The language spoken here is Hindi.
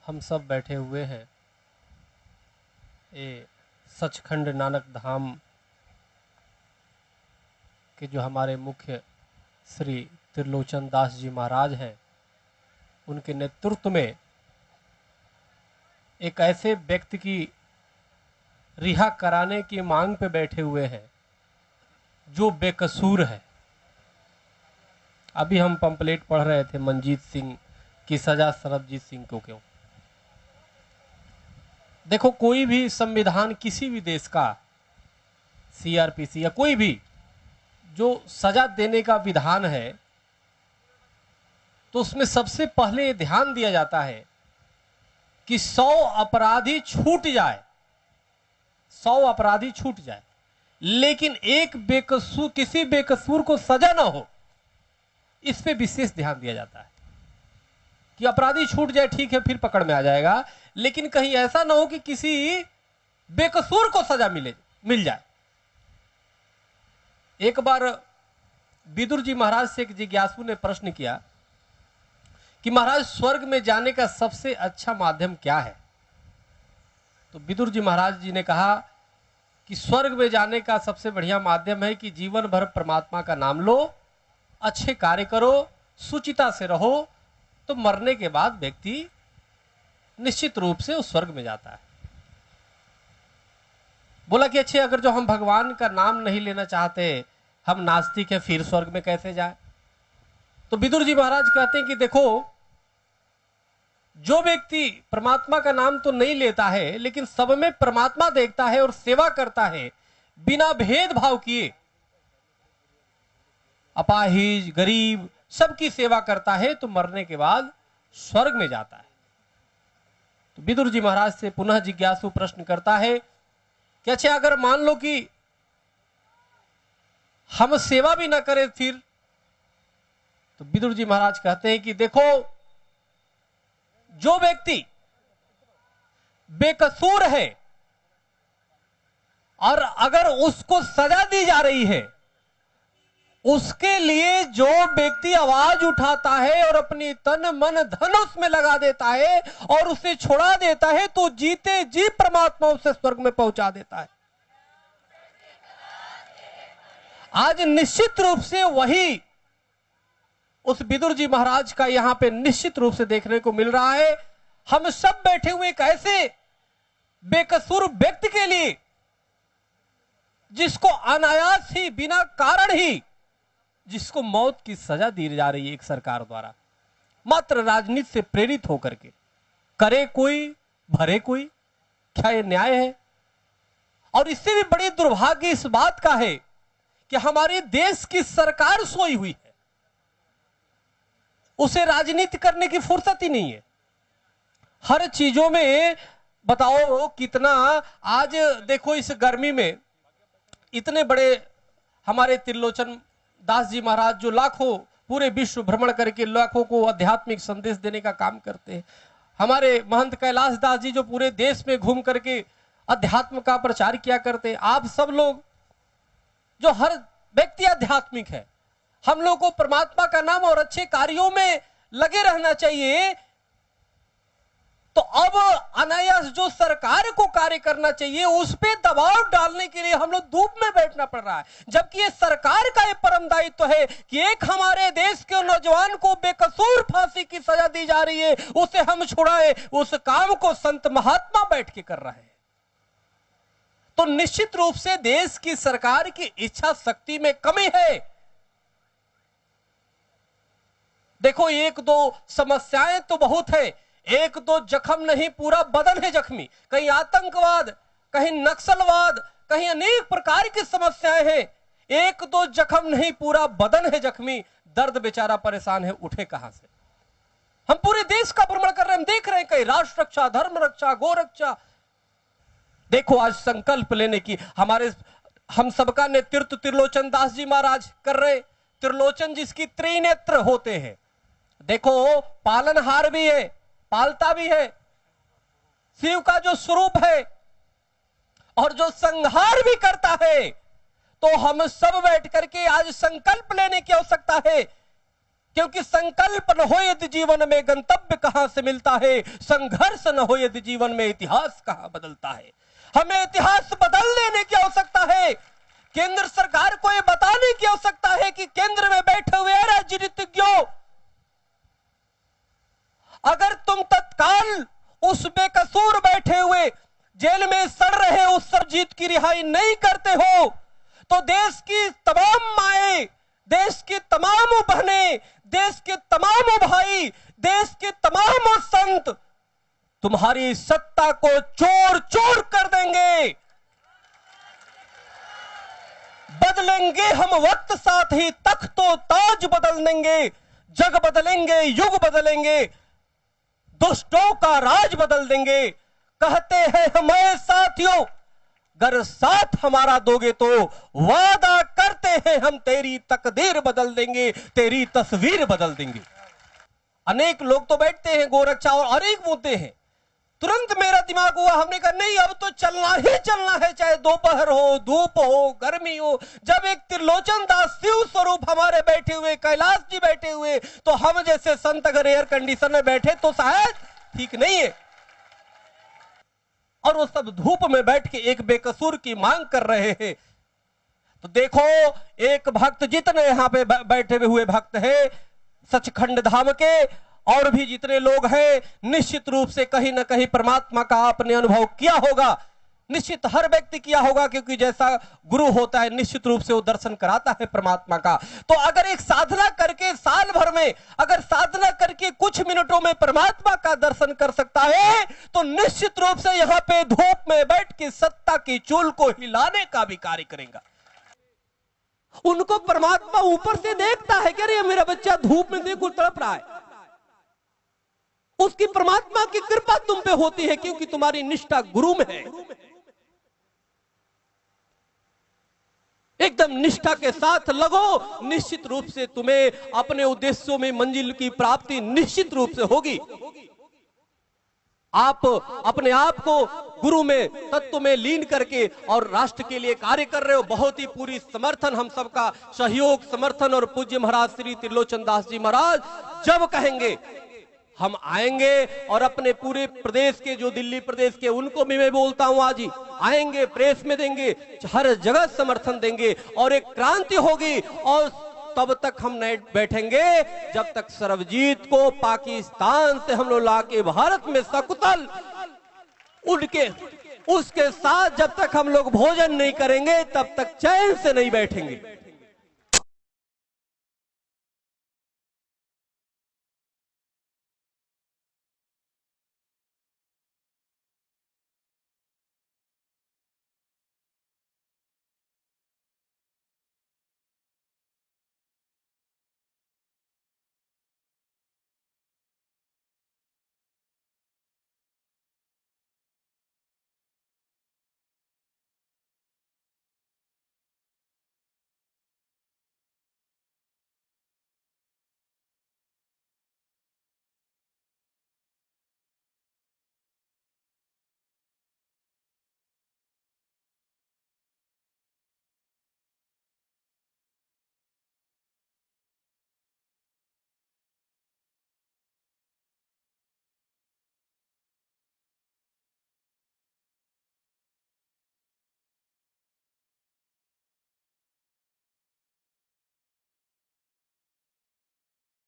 हम सब बैठे हुए हैं ये सचखंड नानक धाम के जो हमारे मुख्य श्री त्रिलोचन दास जी महाराज हैं, उनके नेतृत्व में एक ऐसे व्यक्ति की रिहा कराने की मांग पे बैठे हुए हैं जो बेकसूर है। अभी हम पंपलेट पढ़ रहे थे मनजीत सिंह की सजा सरबजीत सिंह को क्यों। देखो, कोई भी संविधान किसी भी देश का, सीआरपीसी या कोई भी जो सजा देने का विधान है, तो उसमें सबसे पहले ध्यान दिया जाता है कि 100 अपराधी छूट जाए, 100 अपराधी छूट जाए, लेकिन एक बेकसूर, किसी बेकसूर को सजा ना हो, इस पे विशेष ध्यान दिया जाता है कि अपराधी छूट जाए, ठीक है, फिर पकड़ में आ जाएगा, लेकिन कहीं ऐसा ना हो कि किसी बेकसूर को सजा मिल जाए। एक बार विदुर जी महाराज से एक जिज्ञासु ने प्रश्न किया कि महाराज, स्वर्ग में जाने का सबसे अच्छा माध्यम क्या है? तो विदुर जी महाराज जी ने कहा कि स्वर्ग में जाने का सबसे बढ़िया माध्यम है कि जीवन भर परमात्मा का नाम लो, अच्छे कार्य करो, सुचिता से रहो, तो मरने के बाद व्यक्ति निश्चित रूप से उस स्वर्ग में जाता है। बोला कि अच्छे, अगर जो हम भगवान का नाम नहीं लेना चाहते, हम नास्तिक हैं, फिर स्वर्ग में कैसे जाए? तो विदुर जी महाराज कहते हैं कि देखो, जो व्यक्ति परमात्मा का नाम तो नहीं लेता है, लेकिन सब में परमात्मा देखता है और सेवा करता है बिना भेदभाव किए, अपाहिज, गरीब, सबकी सेवा करता है, तो मरने के बाद स्वर्ग में जाता है। तो विदुर जी महाराज से पुनः जिज्ञासु प्रश्न करता है कि अच्छा, अगर मान लो कि हम सेवा भी ना करें फिर? तो विदुर जी महाराज कहते हैं कि देखो, जो व्यक्ति बेकसूर है और अगर उसको सजा दी जा रही है, उसके लिए जो व्यक्ति आवाज उठाता है और अपनी तन मन धन उसमें लगा देता है और उसे छुड़ा देता है, तो जीते जी परमात्मा उसे स्वर्ग में पहुंचा देता है। आज निश्चित रूप से वही उस विदुर जी महाराज का यहां पे निश्चित रूप से देखने को मिल रहा है। हम सब बैठे हुए एक ऐसे बेकसूर व्यक्ति के लिए जिसको अनायास ही, बिना कारण ही, जिसको मौत की सजा दी जा रही है एक सरकार द्वारा, मात्र राजनीति से प्रेरित होकर के। करे कोई, भरे कोई, क्या यह न्याय है? और इससे भी बड़ी दुर्भाग्य इस बात का है कि हमारे देश की सरकार सोई हुई है, उसे राजनीति करने की फुर्सत ही नहीं है। हर चीजों में बताओ कितना, आज देखो इस गर्मी में इतने बड़े हमारे त्रिलोचन दास जी महाराज, जो लाखों पूरे विश्व भ्रमण करके लाखों को आध्यात्मिक संदेश देने का काम करते हैं, हमारे महंत कैलाश दास जी जो पूरे देश में घूम करके अध्यात्म का प्रचार किया करते हैं, आप सब लोग जो हर व्यक्ति आध्यात्मिक है, हम लोग को परमात्मा का नाम और अच्छे कार्यों में लगे रहना चाहिए। तो अब अनायास जो सरकार को कार्य करना चाहिए, उस पे दबाव डालने के लिए हम लोग धूप में बैठना पड़ रहा है, जबकि ये सरकार का ये परम दायित्व है कि एक हमारे देश के नौजवान को बेकसूर फांसी की सजा दी जा रही है, उसे हम छुड़ाए। उस काम को संत महात्मा बैठ के कर रहे हैं। तो निश्चित रूप से देश की सरकार की इच्छा शक्ति में कमी है। देखो, एक दो समस्याएं तो बहुत है, एक दो जख्म नहीं, पूरा बदन है जख्मी। कहीं आतंकवाद, कहीं नक्सलवाद, कहीं अनेक प्रकार की समस्याएं हैं। एक दो जख्म नहीं, पूरा बदन है जख्मी। दर्द बेचारा परेशान है, उठे कहां से? हम पूरे देश का भ्रमण कर रहे हैं, हम देख रहे हैं कहीं राष्ट्र रक्षा, धर्म रक्षा, गो रक्षा। देखो, आज संकल्प लेने की हम सबका नेतृत्व त्रिलोचन दास जी महाराज कर रहे। त्रिलोचन जिसकी त्रिनेत्र होते हैं। देखो, पालनहार भी है, पालता भी है, शिव का जो स्वरूप है और जो संहार भी करता है। तो हम सब बैठ करके आज संकल्प लेने की आवश्यकता है क्योंकि संकल्प न हो यदि जीवन में गंतव्य कहां से मिलता है, संघर्ष न हो यदि जीवन में इतिहास कहां बदलता है। हमें इतिहास बदल देने की आवश्यकता है। केंद्र सरकार को यह बताने की आवश्यकता है कि केंद्र में बैठे हुए राजनीतिज्ञों, अगर तुम तत्काल उस बेकसूर बैठे हुए जेल में सड़ रहे उस सरजीत की रिहाई नहीं करते हो, तो देश की तमाम माएं, देश की तमाम बहनें, देश के तमाम भाई, देश के तमाम संत तुम्हारी सत्ता को चोर चोर कर देंगे। बदलेंगे हम वक्त, साथ ही तख्तो ताज बदल देंगे। जग बदलेंगे, युग बदलेंगे, दुष्टों का राज बदल देंगे। कहते हैं हमें साथियों, अगर साथ हमारा दोगे तो वादा करते हैं हम तेरी तकदीर बदल देंगे, तेरी तस्वीर बदल देंगे। अनेक लोग तो बैठते हैं गोरक्षा और अनेक मुद्दे हैं। तुरंत मेरा दिमाग हुआ, हमने कहा नहीं अब तो चलना ही चलना है, चाहे दोपहर हो, धूप हो, गर्मी हो। जब एक त्रिलोचन दास शिव स्वरूप हमारे बैठे हुए, कैलाश जी बैठे हुए, तो हम जैसे संत अगर एयर कंडीशन में बैठे तो शायद ठीक नहीं है। और वो सब धूप में बैठ के एक बेकसूर की मांग कर रहे हैं। तो देखो, एक भक्त, जितने यहां पे बैठे हुए भक्त हैं सचखंड धाम के, और भी जितने लोग हैं, निश्चित रूप से कहीं ना कहीं परमात्मा का आपने अनुभव किया होगा। निश्चित हर व्यक्ति किया होगा, क्योंकि जैसा गुरु होता है निश्चित रूप से वो दर्शन कराता है परमात्मा का। तो अगर एक साधना करके साल भर में, अगर साधना करके कुछ मिनटों में परमात्मा का दर्शन कर सकता है, तो निश्चित रूप से यहाँ पे धूप में बैठ के सत्ता की चूल को हिलाने का भी कार्य करेगा। उनको परमात्मा ऊपर से देखता है कि अरे मेरा बच्चा धूप में देखो तड़प रहा है। उसकी परमात्मा की कृपा तुम पे होती है, क्योंकि तुम्हारी निष्ठा गुरु में है। एकदम निष्ठा के साथ लगो, निश्चित रूप से तुम्हें अपने उद्देश्यों में मंजिल की प्राप्ति निश्चित रूप से होगी। आप अपने आप को गुरु में, तत्व में लीन करके और राष्ट्र के लिए कार्य कर रहे हो। बहुत ही पूरी समर्थन, हम सबका सहयोग, समर्थन। और पूज्य महाराज श्री त्रिलोचन दास जी महाराज जब कहेंगे हम आएंगे, और अपने पूरे प्रदेश के, जो दिल्ली प्रदेश के, उनको भी मैं बोलता हूं आज ही आएंगे, प्रेस में देंगे, हर जगह समर्थन देंगे, और एक क्रांति होगी। और तब तक हम नहीं बैठेंगे जब तक सरबजीत को पाकिस्तान से हम लोग लाके भारत में सकुतल उनके उसके साथ जब तक हम लोग भोजन नहीं करेंगे, तब तक चैन से नहीं बैठेंगे।